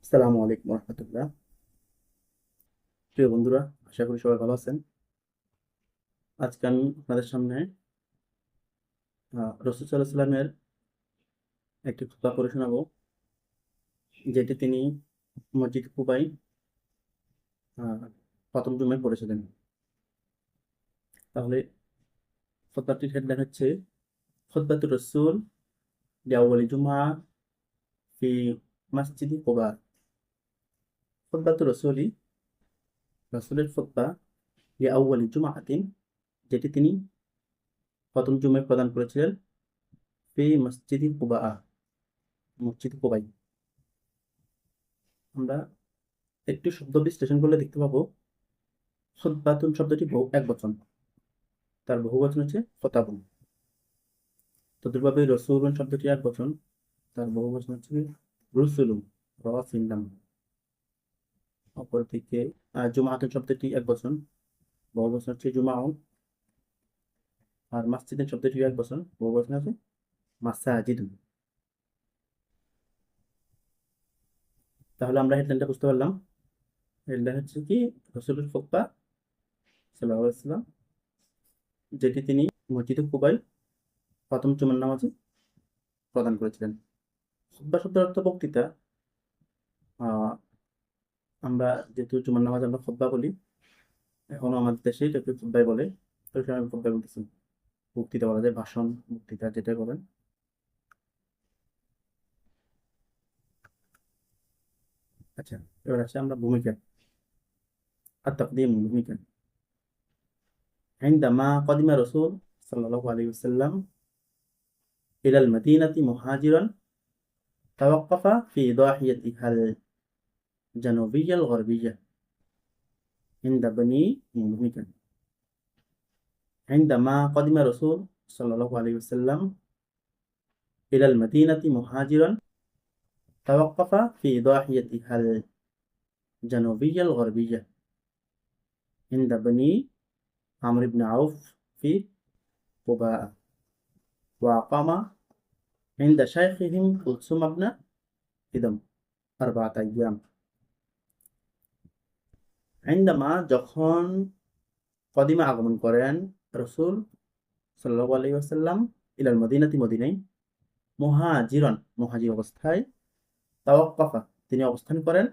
আসসালামু আলাইকুম রহমতুল্লাহ। প্রিয় বন্ধুরা, আশা করি সবাই ভালো আছেন। আজকে আমি আপনাদের সামনে রাসূল সাল্লাল্লাহু আলাইহি সাল্লামের একটি খুতবা পড়ে শোনাবো, যেটি তিনি মসজিদ কুবায় আহ, প্রথম জুমায় পড়েছিলেন। তাহলে খুতবাটির হেডলাইন হচ্ছে খুতবাতুর রাসূল লিআউয়ালি জুমআ ফি মসজিদি কুবা। খুতবাতুর রাসূলি, রাসূলের খুতবা লিআউয়ালি জুমআতিন, যেটি তিনি প্রথম জুমায় প্রদান করেছিলেন ফি মসজিদি কুবা, মসজিদ কুবাই। আমরা একটু শব্দ বিশ্লেষণ করলে দেখতে পাবো খুতবাতুন শব্দটি এক বচন, তার বহু বচন হচ্ছে খতাবুন। তদ্রুপভাবে রসুলুন শব্দটি এক বচন, তার বহু বচন হচ্ছে রুসুলুন, সিন লাম। অপরদিকে জুমাআতুন শব্দটি এক বচন, বহু বচন হচ্ছে জুমাউন। আর মাসজিদিন শব্দটি এক বচন, বহু বচন আছে মাসাজিদুন। তাহলে আমরা হেডলাইনটা বুঝতে পারলাম। হেডলাইন হচ্ছে কি, রসুলের খুতবা সাল্লাল্লাহু আলাইহি ওয়াসাল্লাম, যেটি তিনি মসজিদে কুবায় প্রথম জুমার নামাজে প্রদান করেছিলেন। খুতবা শব্দের অর্থ বক্তৃতা। আহ আমরা যেহেতু জুমার নামাজ আমরা খুতবা বলি, এখনো আমাদের দেশে এটাকে খুতবাই বলে। তো সেটা আমি খুতবাই বলতেছি, বক্তৃতা বলা যায়, ভাষণ, বক্তৃতা যেটাই বলেন। আচ্ছা, এবার আসছে আমরা ভূমিকা আর তাকদীম। ভূমিকা: عندما قدم رسول صلى الله عليه وسلم إلى المدينة مهاجرا توقف في ضاحيتها الجنوبية الغربية عند بني مهمكن. عندما قدم رسول صلى الله عليه وسلم إلى المدينة مهاجرا توقف في ضاحيتها الجنوبية الغربية عند بني عمرو بن عوف في قباء، وأقام عند شيخهم كلثوم بن إدم 4 أيام. عندما যখন কদিমা আগমন করেন রসুল সাল্লাল্লাহু আলাইহি ওয়াসাল্লাম ইলাল মদিনাতি, মদিনায়, মুহাজিরান, মুহাজির অবস্থায়, তাওয়াক্কাফা, তিনি অবস্থান করেন,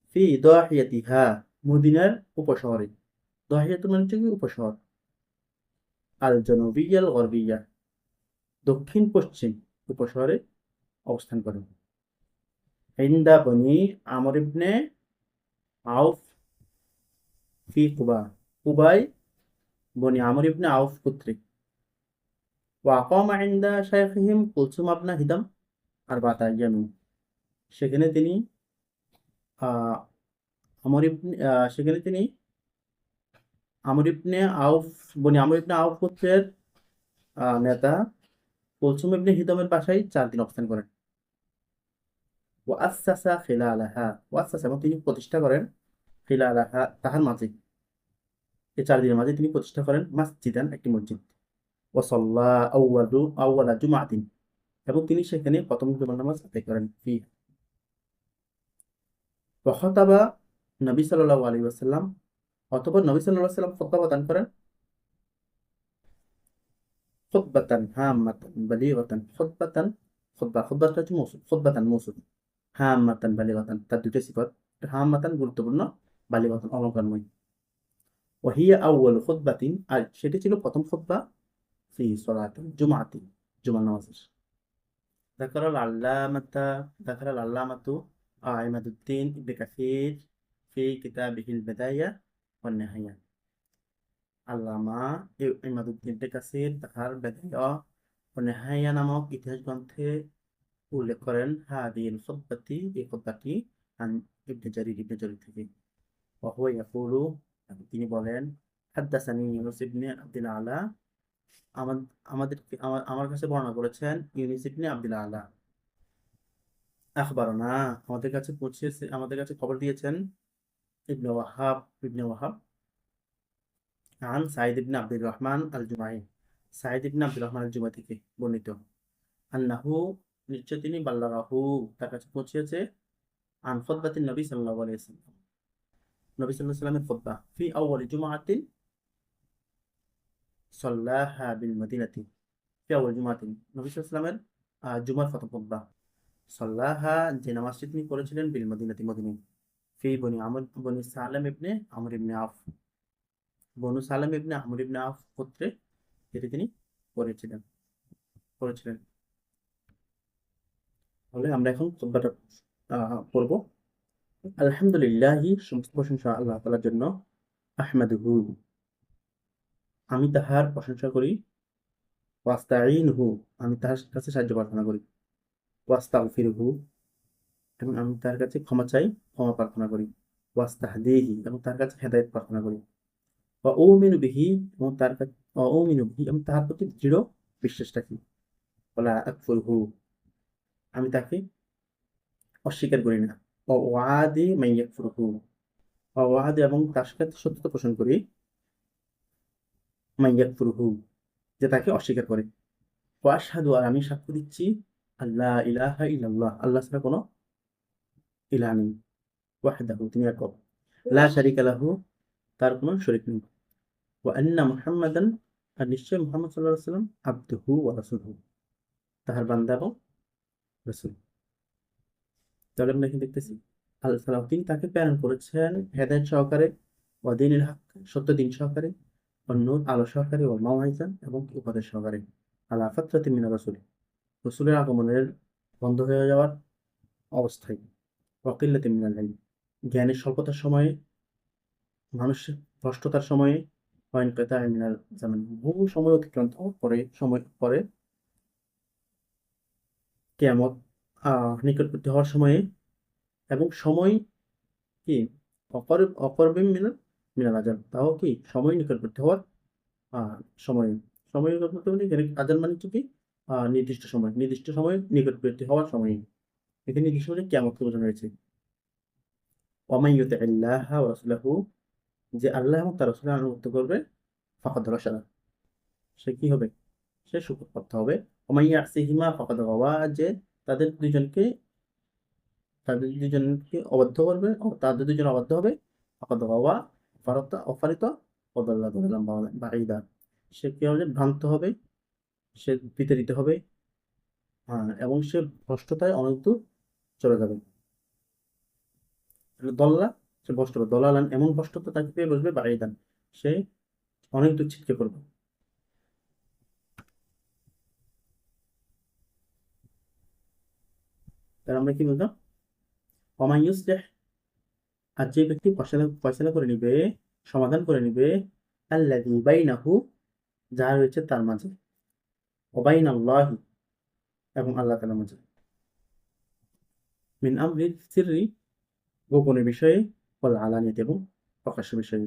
ফি দাহিয়াতিহা, মদিনার উপশহরে। দাহিয়াতু মানে হচ্ছে কি উপশহর। আল জানুবিয়াল গরবিয়া, দক্ষিণ পশ্চিম উপশহরে অবস্থান করেন। ইনদা বনি আমর ইবনে আউফ ফি কুবা, কুবায় বনি আমর ইবনে আউফ কর্তৃক। ওয়া আকামা ইনদা শাইখিহিম কুলসুম ইবনে হিদাম 4 আইয়ামিন, সেখানে তিনি আহ সেখানে তিনি আমর ইবনে আউফ, বনি আমর ইবনে আউফ গোত্রের নেতা কুলসুম ইবনে হিদমের বাসায় 4 দিন অবস্থান করেন। ওয়াসসাসা খিলালাহা, ওয়াসসাসা এবং তিনি প্রতিষ্ঠা করেন, খিলালাহা তাহার মাঝে, এই 4 দিনের মাঝে তিনি প্রতিষ্ঠা করেন মাসজিদান, একটি মসজিদ। ওয়াসাল্লা আউয়ালা জুমাতিন, এবং তিনি সেখানে প্রথম জুমার নামাজ আদায় করেন। ফি ওয়াখাতাবা নবী সাল্লাল্লাহু আলাইহি ওয়াসাল্লাম, অতঃপর নবী সাল্লাল্লাহু আলাইহি ওয়াসাল্লাম খুতবা প্রদান করেন। খুতবাতান হাম্মাতান বালিগাতান, খুতবাতান, খুতবাটা হচ্ছে মৌসুল, খুতবাতান মৌসুল, হাম্মাতান বালিগাতান তার 2টি সিফাত। হাম্মাতান গুরুত্বপূর্ণ, বালিগাতান অলংকারময়। ওয়াহিয়া আউয়ালু খুতবাতিন, আর সেটি ছিল প্রথম খুতবা, ফি সলাতিল জুমআতি, জুমার নামাজের। যাকারাল আল্লামাতা, যাকারাল আল্লামাতু ইমাদুদ্দিন ইবনে কাসির ফি কিতাবিহিল বিদায়া ওয়ান নিহায়া। আল্লামা ইমাদুদ্দিন ইবনে কাসির তাহার বিদায়া ও নেহায়া নামক ইতিহাস গ্রন্থে উল্লেখ করেন হাদিল খুতবাতি, এই খুতবাটি, আন ইবনে জারির থেকে। ওয়া হুয়া ইয়াকুলু, তিনি বলেন, হাদ্দাসানি ইউনুস ইবনে আব্দুল আলা, আমার কাছে বর্ণনা করেছেন ইউনুস ইবনে আব্দুল আলা। আখবারনা, আমাদের কাছে খবর দিয়েছেন ইবনে ওয়াহাব, ইবনে ওয়াহাব, আন সাইদ ইবনে আব্দুর রহমান আল জুমাই, সাইদ ইবনে আব্দুর রহমান আল জুমাই থেকে বর্ণিত, আন্নাহু, নিশ্চয় তিনি, বাল্লাগাহু, তার কাছে পৌঁছিয়েছে, عن خطبة النبي صلى الله عليه وسلم النبي صلى الله عليه وسلم الخطبة في أول جمعة صلاها بالمدينة في أول جمعة النبي صلى الله عليه وسلم জুমার প্রথম খুতবা সাল্লাহা যে নামাজটি তিনি পড়েছিলেন বিল মদিনাতি মদিনায় ফি বনি সালাম ইবনে আমর ইবনে আফ বনু সালাম ইবনে আমর ইবনে আফ গোত্রে এটি তিনি পড়েছিলেন পড়েছিলেন তাহলে আমরা এখন খুতবাটা পড়ব। আলহামদুলিল্লাহি, সমস্ত প্রশংসা আল্লাহ তাআলার জন্য। আহমাদুহু, আমি তাহার প্রশংসা করি। ওয়াস্তাঈনুহু, আমি তাহার কাছে সাহায্য প্রার্থনা করি। ওয়াস্তাগফিরুহু, এবং আমি তার কাছে ক্ষমা চাই, ক্ষমা প্রার্থনা করি। ওয়াস্তাহদিহি, এবং তার কাছে হেদায়েত প্রার্থনা করি। ওয়া উমিনু বিহি, এবং তার কাছে উমিনু বিহি, আমি তাহার প্রতি দৃঢ় বিশ্বাস রাখি। ওয়ালা আকফুরহু, আমি তাকে অস্বীকার করি না। ওয়াদি মান ইয়াকফুরহু, ওয়াদি, এবং তার সাথে সত্যতা পোষণ করি। মান ইয়াকফুরহু, যে তাকে অস্বীকার করে। ওয়া আশহাদু, আর আমি সাক্ষ্য দিচ্ছি, আল্লাহ ইলাহা ইল্লাল্লাহ, আল্লাহ ছাড়া কোনো ইলাহ নেই। ওয়াহদাহু, তিনি একক। লা শারিকা লাহু, তার কোনো শরীক নেই। ওয়া আন্না মুহাম্মাদান, আর নিশ্চয় মুহাম্মদ সাল্লাল্লাহু আলাইহি ওয়াসাল্লাম আবদুহু ওয়া রাসূলুহু, তাহার বান্দা এবং রাসূল। তাহলে আমরা এখানে দেখতেছি আল্লাহ তাআলা তিনি তাকে প্রেরণ করেছেন হেদায়েত সহকারে, ওয়া দীনিল হক, সত্য দিন সহকারে, ওয়া নূর, আলো সহকারে, ওয়া মাউইযা, এবং উপদেশ সহকারে। আলা ফাতরাতিন মিনার রাসূল, রাসূলের আগমনের বন্ধ হয়ে যাওয়ার অবস্থায়। ওয়া কিল্লাতিন মিনাল ইলম, জ্ঞানের স্বল্পতার সময়ে, মানুষের ভ্রষ্টতার সময়ে। ওয়া ইনকিতাই মিনাল জামান, বহু সময় অতিক্রান্ত পরে কিয়ামত নিকটবর্তী হওয়ার সময়ে, এবং সময় কি অকরবে মিনাল আজাল, তাও কি সময় নিকটবর্তী হওয়ার সময়। সময় নিকটবর্তী মানে এখানে আজাল মানে কি নির্দিষ্ট সময় নিকটবর্তী হওয়ার সময়। এখানে নির্দিষ্ট সময় কিয়ামতকে বোঝানো হয়েছে। ওয়ামান ইউতিইল্লাহা ওয়া রাসূলাহু, যে আল্লাহ এবং তার রাসূলের আনুগত্য করবে, ফাকাদ রাশাদা, সে কি হবে, সে সুপথপ্রাপ্ত হবে। ওয়ামান ইয়াসিহিমা ফাকাদ গাওয়া, যে তাদের দুজনকে অবাধ্য করবে, তাদের দুজন অবাধ্য হবে। ফাকাদ গাওয়া, অফারিত, অদাল্লা দালালাম বাঈদা, সে কি হবে, ভ্রান্ত হবে, সে বিতাড়িত হবে, এবং সে ভ্রষ্টতায় অনেক দূর চলে যাবে। দল্লা, সে ভ্রষ্ট হবে। দলালান, এমন ভ্রষ্টতা তাকে পেয়ে বসবে। বাঈদান, সে অনেক দূর ছিটকে পড়বে। তার আমরা কি বলতাম, ওয়ামান ইউসলিহ, আর যে ব্যক্তি ফয়সালা করে নিবে, সমাধান করে নিবে, আল্লাযী বাইনাহু, যা রয়েছে তার মাঝে, ওয়া বাইনাল্লাহি, এবং আল্লাহ তাআলার মাঝে, মিন আমরি সিররি, গোপনের বিষয়ে, ওয়াল আলানিয়াতি, এবং প্রকাশ্য বিষয়ে।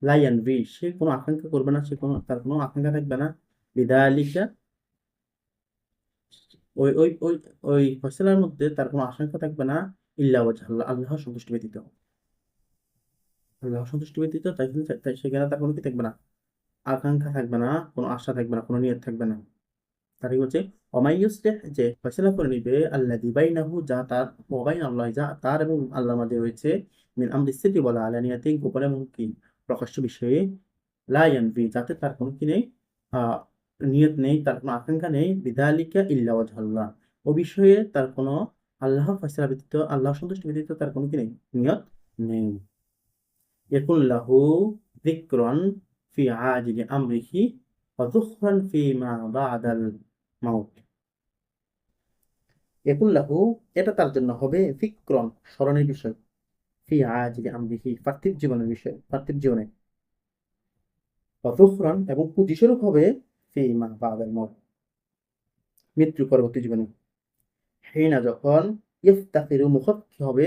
লা ইয়ানভি, সে কোনো আকাঙ্ক্ষা করবে না, তার কোনো আকাঙ্ক্ষা থাকবে না। বিযালিকা, ওই ওই ওই ওই ফয়সালার মধ্যে তার কোনো আশঙ্কা থাকবে না। ইল্লা ওয়াজহ, আল্লাহর সন্তুষ্টি ব্যতীত, আল্লাহর সন্তুষ্টি ব্যতীত, তাই সেখানে তার কোনো কি থাকবে না, আকাঙ্ক্ষা থাকবে না, কোনো আশা থাকবে না, কোনো নিয়ত থাকবে না। তারই হচ্ছে ওয়ামান ইউসলিহ, যে ফয়সালা করে নিবে, আল্লাযী বাইনাহু, যা তার, ওয়া বাইনা আল্লাহ, যা তার এবং আল্লাহর মাঝে রয়েছে, মিন আমরি সিররি ওয়াল আলানিয়াতি, গোপন এবং কি প্রকাশ্য বিষয়ে। লা ইয়ানভি, যাতে তার কোনো কি নেই, আহ নিয়ত নেই, তার কোনো আকাঙ্ক্ষা নেই। বিযালিকা ইল্লা ওয়াজহাল্লাহ, ও বিষয়ে তার কোনো আল্লাহর ফয়সালা ব্যতীত, আল্লাহর সন্তুষ্টি ব্যতীত তার কোনো কি নেই, নিয়ত নেই। ইয়াকুন লাহু যিকরান ফি আজিলি আমরিহি, ওয়া যুখরান ফিমা বা'দাল মাউত। ইয়াকুন লাহু, এটা তার জন্য হবে, যিকরান, স্মরণের বিষয়, ফি আজিলি আমরিহি, পার্থিব জীবনে, ওয়া যুখরান, এবং প্রতিস্বরূপ হবে, ফিমা বা'দাল মাউত, মৃত্যু পরবর্তী জীবনে। হিনা, যখন, ইফতাকিরু, মুখাপেক্ষি হবে,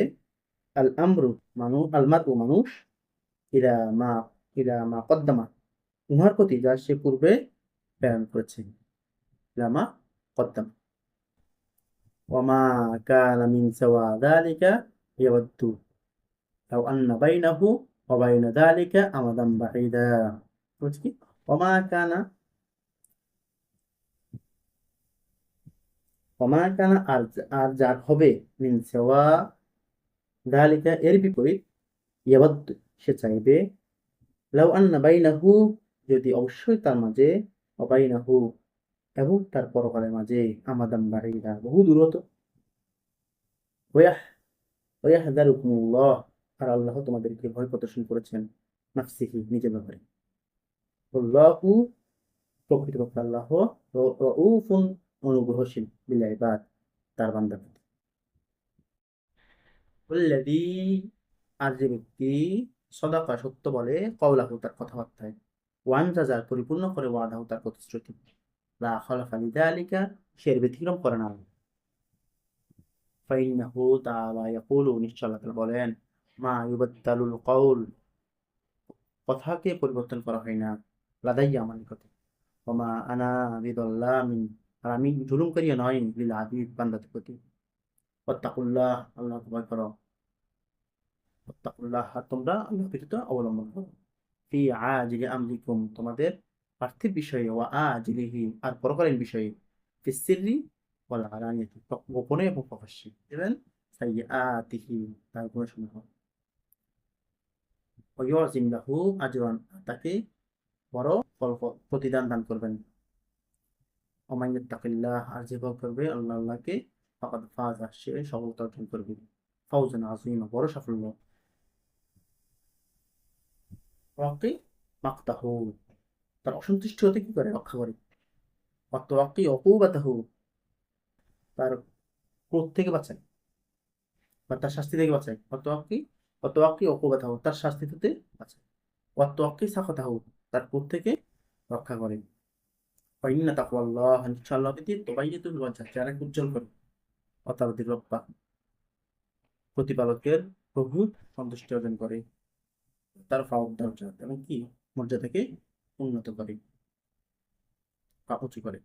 আল আমরু, মানুষ, ইলা মা কদ্দামা, উহার প্রতি যা সে পূর্বে প্রেরণ করেছে। ইলা মা কদ্দামা। ওয়ামা কানা মিন সাওয়া যালিকা ইয়াওয়াদ্দু লাউ আন্না বাইনাহু ওয়া বাইনা যালিকা আমাদান বাঈদা। বুঝছি কি, ওয়ামা কানা, ওমা কানা আর যার হবে মিন সেওয়া দালিকা এর বিপরীত ইয়াবাদ সে চাইবে লাউ আন্না বাইনাহু যদি অবশ্যই তার মাঝে অবাইনাহু এবং তার পরকালের মাঝে আমাদান বাহিরা বহু দূরত্ব ওয়াহ ওয়াহযারুকুমুল্লাহ আর আল্লাহ তোমাদেরকে ভয় প্রদর্শন করেছেন নাফসিহি নিজের ব্যাপারে আল্লাহু প্রকৃতপক্ষে আল্লাহ রউফুন অনুগ্রহশীল বিল ইবাদ তার বান্দার প্রতি ওয়াল্লাযী আর যে ব্যক্তি সদাকা সত্য বলে কওলাহু তার কথাবার্তায় ওয়ান যার পরিপূর্ণ করে ওয়াদাহু তার প্রতিশ্রুতি লা খালাফা লিযালিকা সে এর ব্যতিক্রম করে না ফাইন্নাহু তাআলা ইয়াকুলু নিশ্চয় আল্লাহ তাআলা বলেন মা ইউবাদদালুল কওল কথাকে পরিবর্তন করা হয় না লাদাইয়া আমার নিকটে ওমা আনা বিযাল্লামিন আর আমি জুলুমকারী নই লিল আবিদ বান্দাদের প্রতি ওয়াত্তাকুল্লাহ আল্লাহকে ভয় করো ওয়াত্তাকুল্লাহ আর তোমরা আল্লাহ ব্যতীত অবলম্বন করো ফি আজিলি আমরিকুম তোমাদের পার্থিব বিষয়ে ওয়া আজিলিহি আর পরকালীন বিষয়ে ফিস সিররি ওয়াল আলানিয়াতি গোপনে এবং প্রকাশ্যে এবং সাইয়্যাতিহি তার গুণসমূহ ওয়া ইউযিম লাহু আজরান তাকে বড় ফল প্রতিদান দান করবেন ওমান ইয়াত্তাকিল্লাহ আর যে ভয় করবে আল্লাহকে ফাকাদ ফাযা সে সফলতা অর্জন করবে ফাওজান আযীমা বড় সাফল্য ওয়াকি মাকতাহু তার অসন্তুষ্টি হতে কি করে রক্ষা করে ওয়াকি উকুবাতাহু তার ক্রোধ থেকে বাঁচায় বা তার শাস্তি থেকে বাঁচায় ওয়াকি উকুবাতাহু তার শাস্তি থেকে বাঁচায় ওয়াকি সাখাতাহু তার ক্রোধ থেকে রক্ষা করে ওয়াইন্না তাকওয়াল্লাহ ইনশাআল্লাহ ব্যতীত তুবাইয়িতুল ওয়াজহ যারা উজ্জ্বল করে অতারদির রব্বা প্রতিপালকের প্রভুর সন্তুষ্টি অর্জন করে তার ফাওক দরজা এবং কি মর্যাদাকে উন্নত করে বা উঁচু করে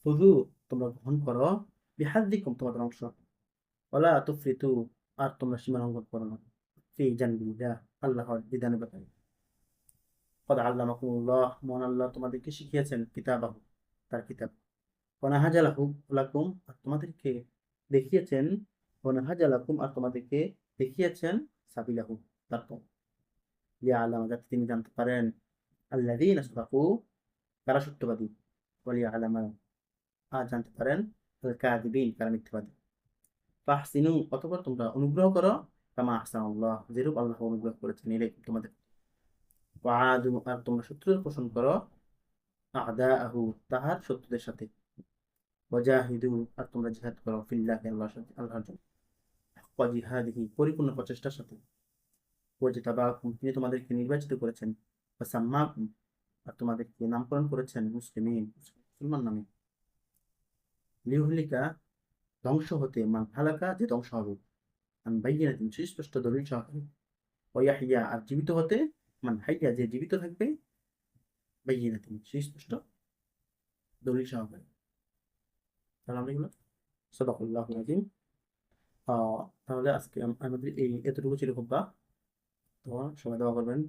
খুযু তোমরা গ্রহণ করো বিহাদ্দিকুম তোমাদের অংশ ওয়ালা তুফরিতু আর তোমরা সীমালঙ্ঘন করো না ফি জানবিল্লাহ আল্লাহর বিধানের ব্যাপারে কদ আল্লামাকুমুল্লাহ মহান আল্লাহ তোমাদেরকে শিখিয়েছেন কিতাবাহু তার কিতাব ওয়ানাহাজালাহু লাকুম আর তোমাদেরকে দেখিয়েছেন ওয়ানাহাজালাকুম আর তোমাদেরকে দেখিয়েছেন সাবিলাহু তার পথ লিয়াআলামা যাতে তিনি জানতে পারেন আল্লাযীনা সাদাকু কারা সত্যবাদী ওয়ালিয়াআলামা আর জানতে পারেন আল কাযিবিন কারা মিথ্যাবাদী ফাহসিনু অতঃপর তোমরা অনুগ্রহ করো কামা আহসানাল্লাহ যেরূপ আল্লাহ অনুগ্রহ করেছেন ইলাইকুম তোমাদের ওয়াআদু আর তোমরা শত্রুতা পোষণ করো আ'দাআহু তাহার শত্রুদের সাথে ওয়াজাহিদু আর তোমরা জিহাদ করো ফিল্লাহি আল্লাহর সাথে আল্লাহর জন্য হাক্কা জিহাদিহি পরিপূর্ণ প্রচেষ্টার সাথে ওয়াজতাবাকুম তিনি তোমাদেরকে নির্বাচিত করেছেন ওয়াসাম্মাকুম আর তোমাদেরকে নামকরণ করেছেন মুসলমান নামে লিউহলিকা ধ্বংস হতে মান হালাকা যে ধ্বংস হবে মান বাইয়িনাতিন সুস্পষ্ট দলিল সহকারে ওয়াহইয়া আর জীবিত হতে মান হাইয়া যে জীবিত থাকবে বাইয়িনাতিন সুস্পষ্ট দলিল সহকারে তাহলে আমরা এগুলো সাদাকাল্লাহুল আযীম তাহলে আজকে আমাদের এই এতটুকু ছিল খুতবা। তো সবাই দোয়া করবেন।